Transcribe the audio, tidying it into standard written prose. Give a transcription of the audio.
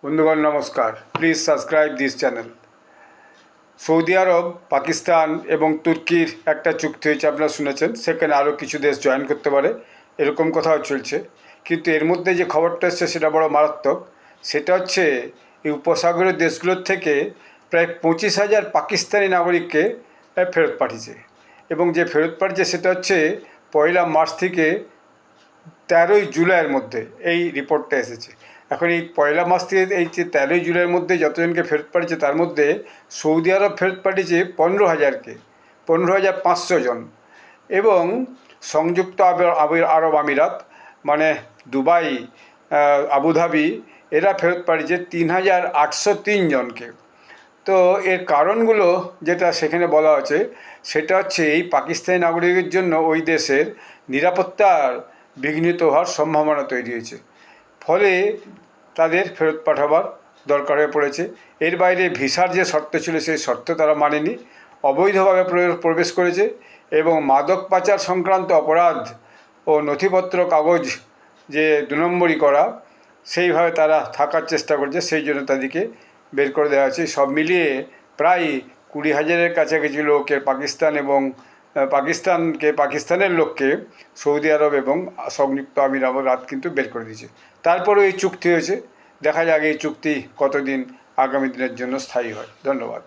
বন্ধুগণ নমস্কার, please subscribe this channel. সৌদি আরব, পাকিস্তান এবং তুর্কির একটা চুক্তি হয়েছে, আপনারা শুনেছেন। সেখানে আরও কিছু দেশ জয়েন করতে পারে, এরকম কথাও চলছে। কিন্তু এর মধ্যে যে খবরটা এসছে সেটা বড় মারাত্মক। সেটা হচ্ছে এই উপসাগরের দেশগুলোর থেকে প্রায় 25,000 পাকিস্তানি নাগরিককে ফেরত পাঠিয়েছে। এবং যে ফেরত পাঠিয়েছে সেটা হচ্ছে 1 মার্চ থেকে 13 জুলাইয়ের মধ্যে এই রিপোর্টটা এসেছে। এখন এই 1 মার্চ থেকে এই যে 13 জুলাইয়ের মধ্যে যতজনকে ফেরত পাঠিয়েছে তার মধ্যে সৌদি আরব ফেরত পাঠিয়েছে 15,000কে, 15,500 জন। এবং সংযুক্ত আরব আমিরাত মানে দুবাই, আবুধাবি, এরা ফেরত পাঠিয়েছে 3,803 জনকে। তো এর কারণগুলো যেটা সেখানে বলা আছে সেটা হচ্ছে এই পাকিস্তানি নাগরিকের জন্য ওই দেশের নিরাপত্তার বিঘ্নিত হওয়ার সম্ভাবনা তৈরি হয়েছে, ফলে তাদের ফেরত পাঠাবার দরকার হয়ে পড়েছে। এর বাইরে ভিসার যে শর্ত ছিল সেই শর্ত তারা মানেনি, অবৈধভাবে প্রবেশ করেছে এবং মাদক পাচার সংক্রান্ত অপরাধ ও নথিপত্র কাগজ যে 2 নম্বরি করা, সেইভাবে তারা থাকার চেষ্টা করছে, সেই জন্য তাদেরকে বের করে দেওয়া হয়েছে। সব মিলিয়ে প্রায় 20,000-এর কাছাকাছি লোকের পাকিস্তানের লোককে সৌদি আরব এবং সংযুক্ত আমিরাত কিন্তু বের করে দিয়েছে। তারপরেও এই চুক্তি হয়েছে, দেখা যাক এই চুক্তি কতদিন আগামী দিনের জন্য স্থায়ী হয়। ধন্যবাদ।